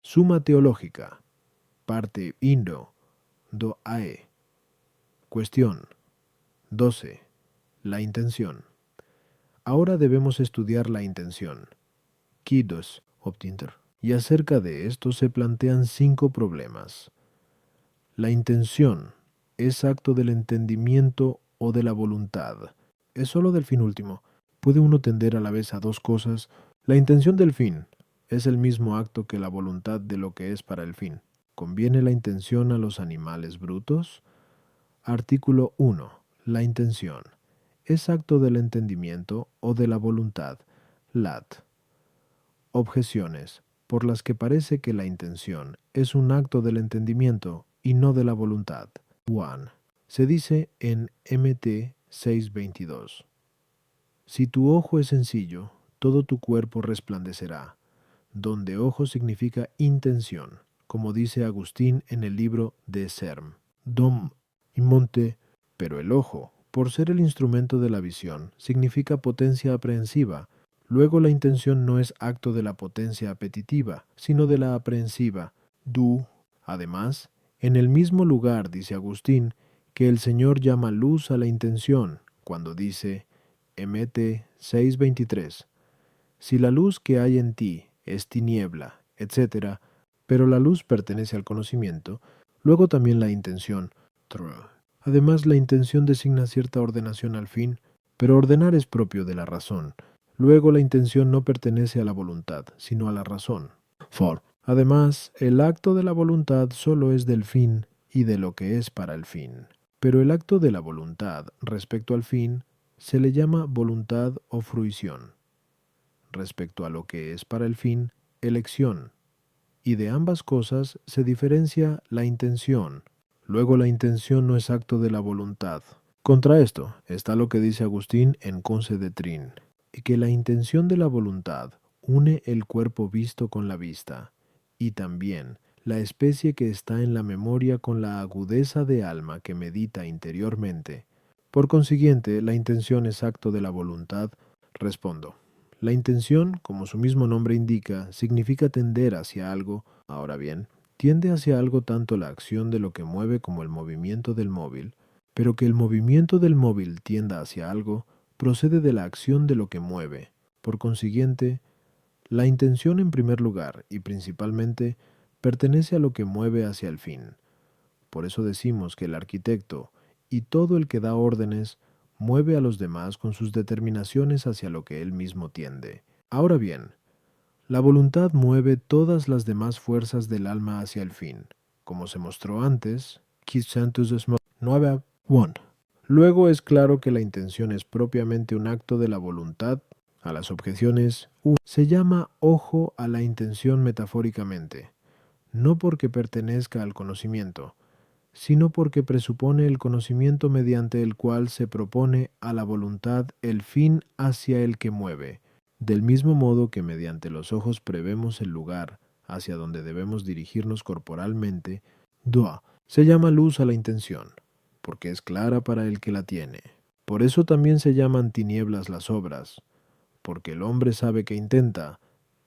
Suma teológica. Parte Indo. Do AE. Cuestión 12. La intención. Ahora debemos estudiar la intención. Kidos obtinter. Y acerca de esto se plantean 5 problemas. La intención es acto del entendimiento o de la voluntad. Es sólo del fin último. ¿Puede uno tender a la vez a 2 cosas? La intención del fin es el mismo acto que la voluntad de lo que es para el fin. ¿Conviene la intención a los animales brutos? Artículo 1. La intención es acto del entendimiento o de la voluntad. Lat. Objeciones por las que parece que la intención es un acto del entendimiento y no de la voluntad. 1. Se dice en MT 622. Si tu ojo es sencillo, todo tu cuerpo resplandecerá, donde ojo significa intención, como dice Agustín en el libro de Serm. Dom y monte, pero el ojo, por ser el instrumento de la visión, significa potencia aprehensiva. Luego la intención no es acto de la potencia apetitiva, sino de la aprehensiva. Du. Además, en el mismo lugar dice Agustín que el Señor llama luz a la intención, cuando dice, MT 623, si la luz que hay en ti es tiniebla, etc., pero la luz pertenece al conocimiento, luego también la intención. Además, la intención designa cierta ordenación al fin, pero ordenar es propio de la razón. Luego la intención no pertenece a la voluntad, sino a la razón. Además, el acto de la voluntad solo es del fin y de lo que es para el fin. Pero el acto de la voluntad respecto al fin se le llama voluntad o fruición. Respecto a lo que es para el fin, elección. Y de ambas cosas se diferencia la intención. Luego la intención no es acto de la voluntad. Contra esto está lo que dice Agustín en Conce de Trin, y que la intención de la voluntad une el cuerpo visto con la vista, y también la especie que está en la memoria con la agudeza de alma que medita interiormente. Por consiguiente, la intención es acto de la voluntad. Respondo. La intención, como su mismo nombre indica, significa tender hacia algo. Ahora bien, tiende hacia algo tanto la acción de lo que mueve como el movimiento del móvil, pero que el movimiento del móvil tienda hacia algo procede de la acción de lo que mueve. Por consiguiente, la intención en primer lugar y principalmente pertenece a lo que mueve hacia el fin. Por eso decimos que el arquitecto y todo el que da órdenes mueve a los demás con sus determinaciones hacia lo que él mismo tiende. Ahora bien, la voluntad mueve todas las demás fuerzas del alma hacia el fin, como se mostró antes. 9.1. Luego es claro que la intención es propiamente un acto de la voluntad. A las objeciones, se llama ojo a la intención metafóricamente, no porque pertenezca al conocimiento, sino porque presupone el conocimiento mediante el cual se propone a la voluntad el fin hacia el que mueve, del mismo modo que mediante los ojos prevemos el lugar hacia donde debemos dirigirnos corporalmente. Dua se llama luz a la intención, porque es clara para el que la tiene. Por eso también se llaman tinieblas las obras, porque el hombre sabe que intenta,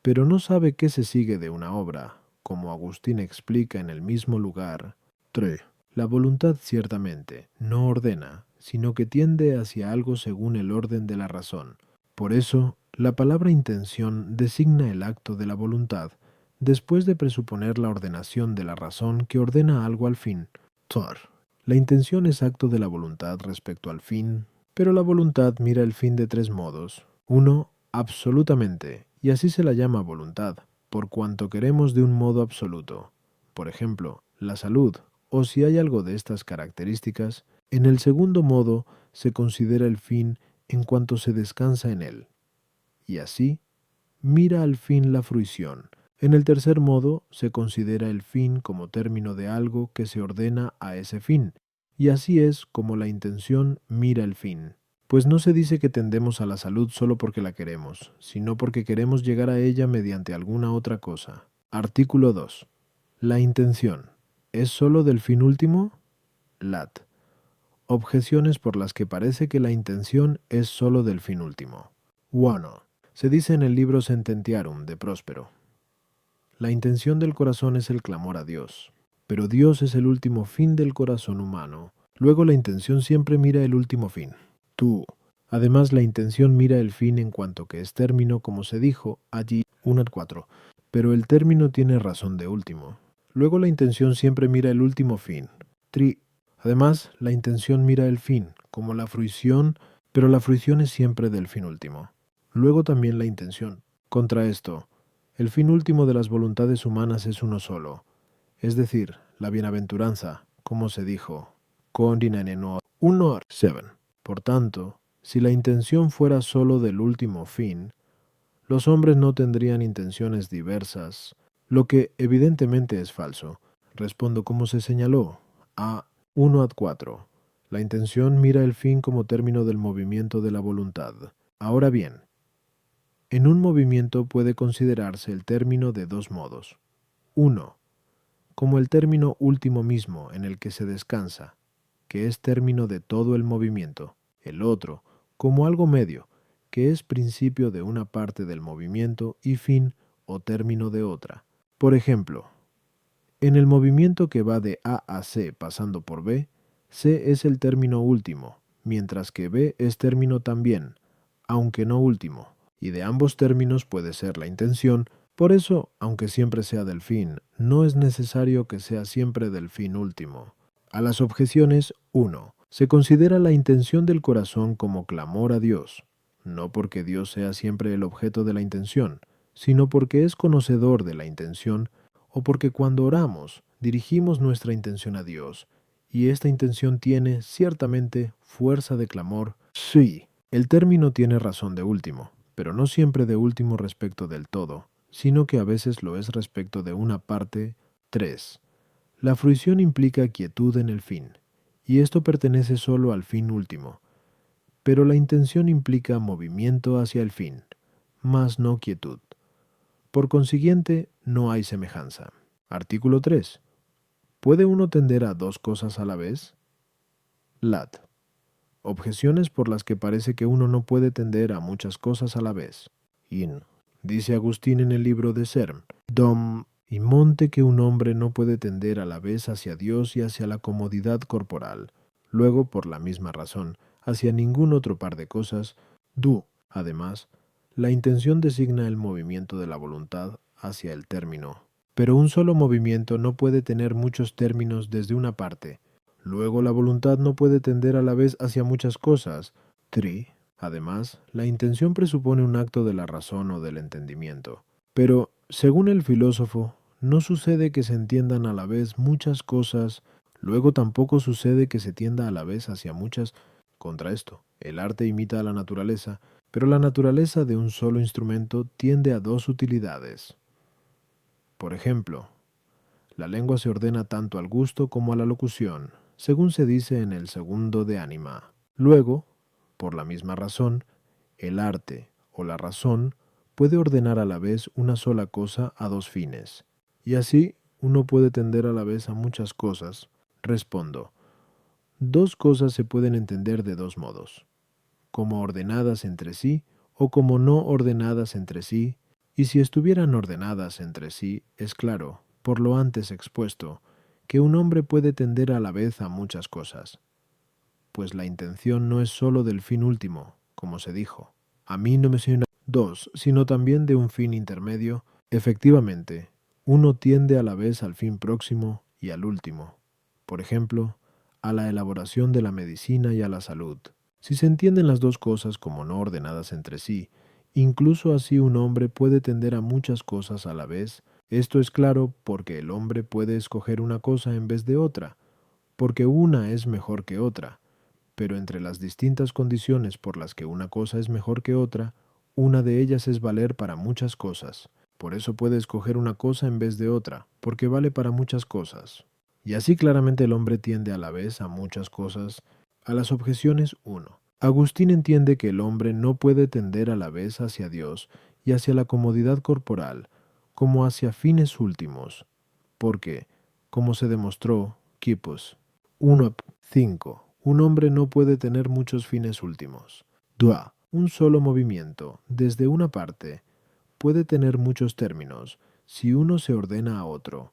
pero no sabe qué se sigue de una obra, como Agustín explica en el mismo lugar. 3. La voluntad ciertamente no ordena, sino que tiende hacia algo según el orden de la razón. Por eso, la palabra intención designa el acto de la voluntad, después de presuponer la ordenación de la razón que ordena algo al fin. La intención es acto de la voluntad respecto al fin, pero la voluntad mira el fin de 3 modos. 1. Absolutamente, y así se la llama voluntad, por cuanto queremos de un modo absoluto. Por ejemplo, la salud, o si hay algo de estas características. En el segundo modo se considera el fin en cuanto se descansa en él, y así mira al fin la fruición. En el tercer modo se considera el fin como término de algo que se ordena a ese fin, y así es como la intención mira el fin. Pues no se dice que tendemos a la salud solo porque la queremos, sino porque queremos llegar a ella mediante alguna otra cosa. Artículo 2. La intención ¿es sólo del fin último? Lat. Objeciones por las que parece que la intención es sólo del fin último. 1. Se dice en el libro Sententiarum de Próspero. La intención del corazón es el clamor a Dios, pero Dios es el último fin del corazón humano. Luego la intención siempre mira el último fin. Tú. Además, la intención mira el fin en cuanto que es término, como se dijo allí 1:4, pero el término tiene razón de último. Luego la intención siempre mira el último fin. Además, la intención mira el fin, como la fruición, pero la fruición es siempre del fin último. Luego también la intención. Contra esto, el fin último de las voluntades humanas es uno solo, es decir, la bienaventuranza, como se dijo, Kondineneno 1:7. Por tanto, si la intención fuera solo del último fin, los hombres no tendrían intenciones diversas, lo que evidentemente es falso. Respondo como se señaló, a 1:4. La intención mira el fin como término del movimiento de la voluntad. Ahora bien, en un movimiento puede considerarse el término de dos modos. 1. Como el término último mismo en el que se descansa, que es término de todo el movimiento. El otro, como algo medio, que es principio de una parte del movimiento y fin o término de otra. Por ejemplo, en el movimiento que va de A a C pasando por B, C es el término último, mientras que B es término también, aunque no último, y de ambos términos puede ser la intención. Por eso, aunque siempre sea del fin, no es necesario que sea siempre del fin último. A las objeciones, 1. Se considera la intención del corazón como clamor a Dios, no porque Dios sea siempre el objeto de la intención, sino porque es conocedor de la intención, o porque cuando oramos dirigimos nuestra intención a Dios, y esta intención tiene, ciertamente, fuerza de clamor. Sí, el término tiene razón de último, pero no siempre de último respecto del todo, sino que a veces lo es respecto de una parte. 3. La fruición implica quietud en el fin, y esto pertenece solo al fin último, pero la intención implica movimiento hacia el fin, mas no quietud. Por consiguiente, no hay semejanza. Artículo 3. ¿Puede uno tender a dos cosas a la vez? Lat. Objeciones por las que parece que uno no puede tender a muchas cosas a la vez. In. Dice Agustín en el libro de Serm, Dom, y monte que un hombre no puede tender a la vez hacia Dios y hacia la comodidad corporal. Luego, por la misma razón, hacia ningún otro par de cosas. Du. Además, la intención designa el movimiento de la voluntad hacia el término. Pero un solo movimiento no puede tener muchos términos desde una parte. Luego la voluntad no puede tender a la vez hacia muchas cosas. Además, la intención presupone un acto de la razón o del entendimiento. Pero, según el filósofo, no sucede que se entiendan a la vez muchas cosas, luego tampoco sucede que se tienda a la vez hacia muchas. Contra esto, el arte imita a la naturaleza, pero la naturaleza de un solo instrumento tiende a dos utilidades. Por ejemplo, la lengua se ordena tanto al gusto como a la locución, según se dice en el segundo de Ánima. Luego, por la misma razón, el arte o la razón puede ordenar a la vez una sola cosa a dos fines, y así uno puede tender a la vez a muchas cosas. Respondo, dos cosas se pueden entender de dos modos, como ordenadas entre sí o como no ordenadas entre sí, y si estuvieran ordenadas entre sí, es claro, por lo antes expuesto, que un hombre puede tender a la vez a muchas cosas, pues la intención no es sólo del fin último, como se dijo. A mí no me suena dos, sino también de un fin intermedio. Efectivamente, uno tiende a la vez al fin próximo y al último. Por ejemplo, a la elaboración de la medicina y a la salud. Si se entienden las dos cosas como no ordenadas entre sí, incluso así un hombre puede tender a muchas cosas a la vez. Esto es claro porque el hombre puede escoger una cosa en vez de otra, porque una es mejor que otra, pero entre las distintas condiciones por las que una cosa es mejor que otra, una de ellas es valer para muchas cosas. Por eso puede escoger una cosa en vez de otra, porque vale para muchas cosas. Y así claramente el hombre tiende a la vez a muchas cosas. A las objeciones 1. Agustín entiende que el hombre no puede tender a la vez hacia Dios y hacia la comodidad corporal, como hacia fines últimos, porque, como se demostró, Quipus 1:5, un hombre no puede tener muchos fines últimos. 2. Un solo movimiento, desde una parte, puede tener muchos términos, si uno se ordena a otro,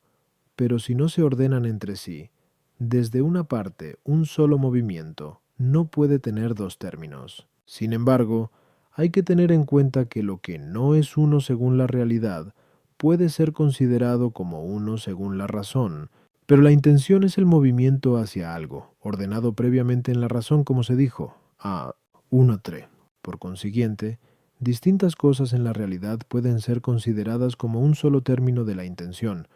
pero si no se ordenan entre sí, desde una parte un solo movimiento no puede tener dos términos. Sin embargo, hay que tener en cuenta que lo que no es uno según la realidad puede ser considerado como uno según la razón, pero la intención es el movimiento hacia algo, ordenado previamente en la razón, como se dijo, a 1-3. Por consiguiente, distintas cosas en la realidad pueden ser consideradas como un solo término de la intención,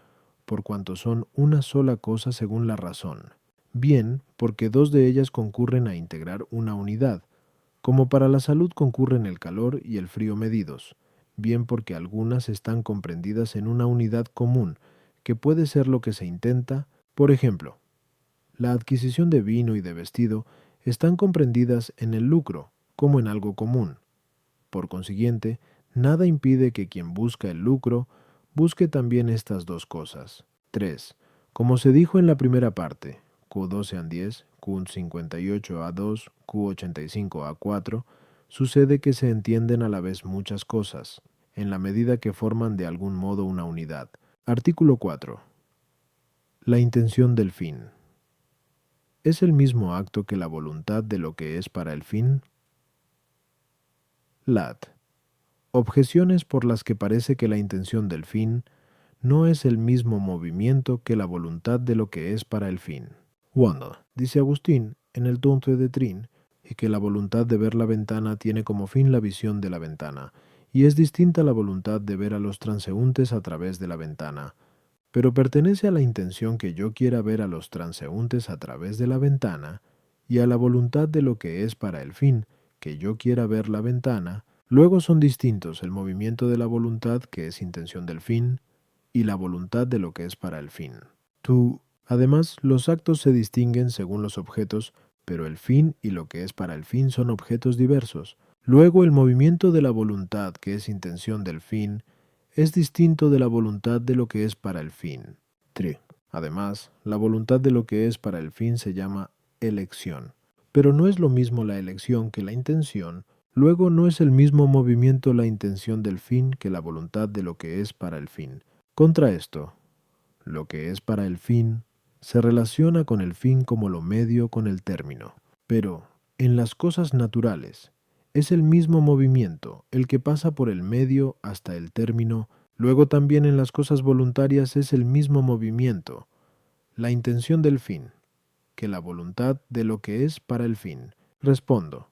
por cuanto son una sola cosa según la razón, bien porque dos de ellas concurren a integrar una unidad, como para la salud concurren el calor y el frío medidos, bien porque algunas están comprendidas en una unidad común, que puede ser lo que se intenta. Por ejemplo, la adquisición de vino y de vestido están comprendidas en el lucro, como en algo común. Por consiguiente, nada impide que quien busca el lucro busque también estas dos cosas. 3. Como se dijo en la primera parte, Q12-10, Q58-2, Q85-4, sucede que se entienden a la vez muchas cosas, en la medida que forman de algún modo una unidad. Artículo 4. La intención del fin. ¿Es el mismo acto que la voluntad de lo que es para el fin? Lat. Objeciones por las que parece que la intención del fin no es el mismo movimiento que la voluntad de lo que es para el fin. Cuando, dice Agustín en el Tonto de Trin, y que la voluntad de ver la ventana tiene como fin la visión de la ventana, y es distinta a la voluntad de ver a los transeúntes a través de la ventana, pero pertenece a la intención que yo quiera ver a los transeúntes a través de la ventana, y a la voluntad de lo que es para el fin, que yo quiera ver la ventana. Luego son distintos el movimiento de la voluntad, que es intención del fin, y la voluntad de lo que es para el fin. Además, los actos se distinguen según los objetos, pero el fin y lo que es para el fin son objetos diversos. Luego, el movimiento de la voluntad, que es intención del fin, es distinto de la voluntad de lo que es para el fin. 3. Además, la voluntad de lo que es para el fin se llama elección. Pero no es lo mismo la elección que la intención. Luego no es el mismo movimiento la intención del fin que la voluntad de lo que es para el fin. Contra esto, lo que es para el fin se relaciona con el fin como lo medio con el término. Pero, en las cosas naturales, es el mismo movimiento el que pasa por el medio hasta el término. Luego también en las cosas voluntarias es el mismo movimiento, la intención del fin, que la voluntad de lo que es para el fin. Respondo,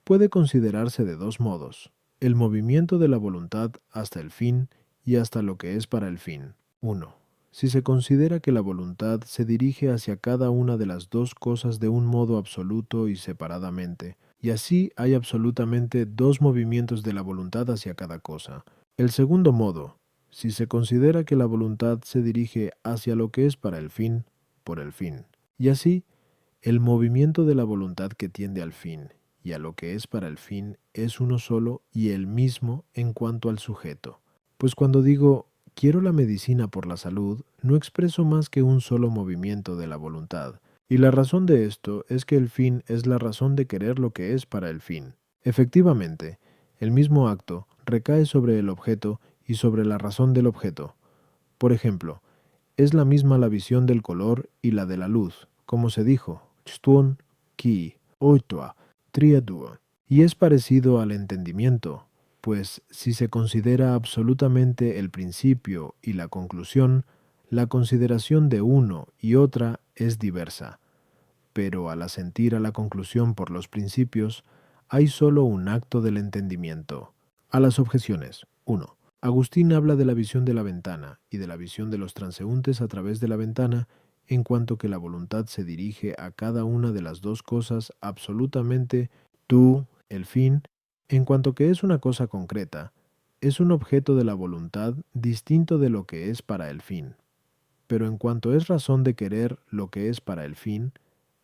puede considerarse de dos modos: el movimiento de la voluntad hasta el fin y hasta lo que es para el fin. 1. Si se considera que la voluntad se dirige hacia cada una de las dos cosas de un modo absoluto y separadamente, y así hay absolutamente dos movimientos de la voluntad hacia cada cosa. El segundo modo, si se considera que la voluntad se dirige hacia lo que es para el fin, por el fin, y así el movimiento de la voluntad que tiende al fin y a lo que es para el fin es uno solo y el mismo en cuanto al sujeto. Pues cuando digo quiero la medicina por la salud, no expreso más que un solo movimiento de la voluntad, y la razón de esto es que el fin es la razón de querer lo que es para el fin. Efectivamente, el mismo acto recae sobre el objeto y sobre la razón del objeto. Por ejemplo, es la misma la visión del color y la de la luz, como se dijo, Stuon, Ki, Oitoa, Triadua, y es parecido al entendimiento, pues si se considera absolutamente el principio y la conclusión, la consideración de uno y otra es diversa, pero al asentir a la conclusión por los principios, hay sólo un acto del entendimiento. A las objeciones. 1. Agustín habla de la visión de la ventana y de la visión de los transeúntes a través de la ventana, en cuanto que la voluntad se dirige a cada una de las dos cosas absolutamente. El fin, en cuanto que es una cosa concreta, es un objeto de la voluntad distinto de lo que es para el fin. Pero en cuanto es razón de querer lo que es para el fin,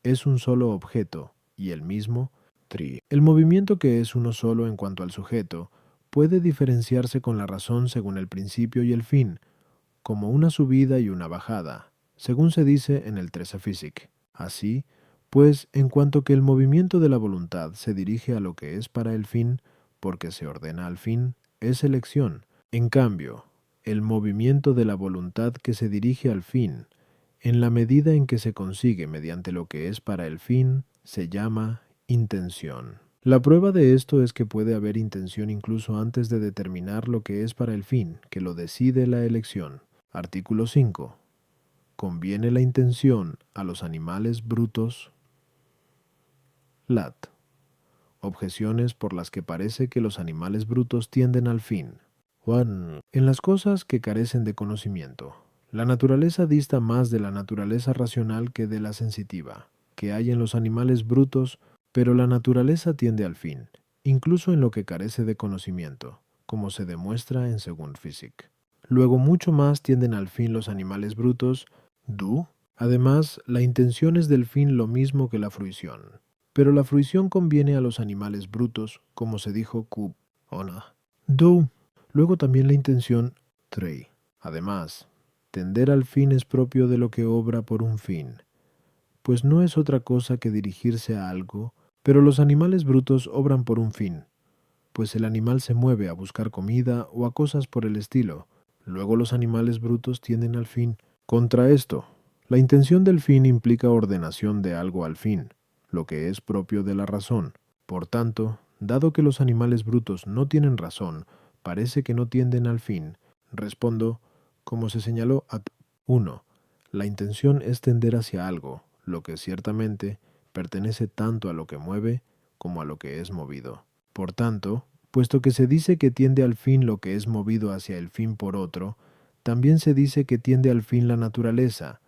es un solo objeto, y el mismo. El movimiento que es uno solo en cuanto al sujeto puede diferenciarse con la razón según el principio y el fin, como una subida y una bajada, según se dice en el Tresa Physic. Así, pues, en cuanto que el movimiento de la voluntad se dirige a lo que es para el fin, porque se ordena al fin, es elección. En cambio, el movimiento de la voluntad que se dirige al fin, en la medida en que se consigue mediante lo que es para el fin, se llama intención. La prueba de esto es que puede haber intención incluso antes de determinar lo que es para el fin, que lo decide la elección. Artículo 5. Conviene la intención a los animales brutos. Lat. Objeciones por las que parece que los animales brutos tienden al fin. 1. En las cosas que carecen de conocimiento. La naturaleza dista más de la naturaleza racional que de la sensitiva, que hay en los animales brutos, pero la naturaleza tiende al fin, incluso en lo que carece de conocimiento, como se demuestra en Según Physic. Luego mucho más tienden al fin los animales brutos, du. Además, la intención es del fin lo mismo que la fruición. Pero la fruición conviene a los animales brutos, como se dijo Kub, ona, du. Luego también la intención, trei. Además, tender al fin es propio de lo que obra por un fin, pues no es otra cosa que dirigirse a algo, pero los animales brutos obran por un fin, pues el animal se mueve a buscar comida o a cosas por el estilo. Luego los animales brutos tienden al fin. Contra esto, la intención del fin implica ordenación de algo al fin, lo que es propio de la razón. Por tanto, dado que los animales brutos no tienen razón, parece que no tienden al fin. Respondo, como se señaló a 1. La intención es tender hacia algo, lo que ciertamente pertenece tanto a lo que mueve como a lo que es movido. Por tanto, puesto que se dice que tiende al fin lo que es movido hacia el fin por otro, también se dice que tiende al fin la naturaleza,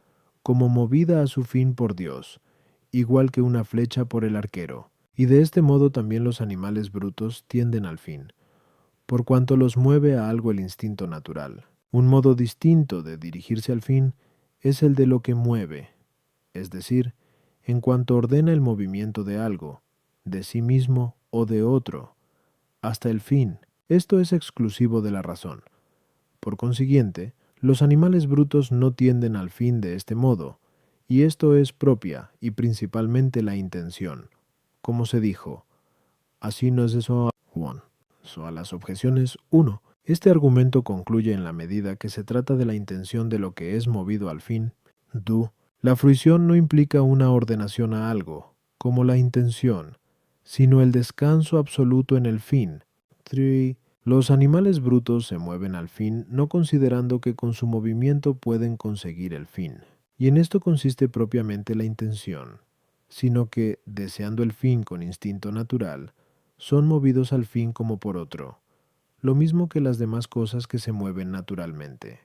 como movida a su fin por Dios, igual que una flecha por el arquero, y de este modo también los animales brutos tienden al fin, por cuanto los mueve a algo el instinto natural. Un modo distinto de dirigirse al fin es el de lo que mueve, es decir, en cuanto ordena el movimiento de algo, de sí mismo o de otro, hasta el fin. Esto es exclusivo de la razón. Por consiguiente, los animales brutos no tienden al fin de este modo, y esto es propia y principalmente la intención. Como se dijo, así no es eso Juan. So a las objeciones 1. Este argumento concluye en la medida que se trata de la intención de lo que es movido al fin. Du. La fruición no implica una ordenación a algo, como la intención, sino el descanso absoluto en el fin. 3. Los animales brutos se mueven al fin no considerando que con su movimiento pueden conseguir el fin, y en esto consiste propiamente la intención, sino que, deseando el fin con instinto natural, son movidos al fin como por otro, lo mismo que las demás cosas que se mueven naturalmente.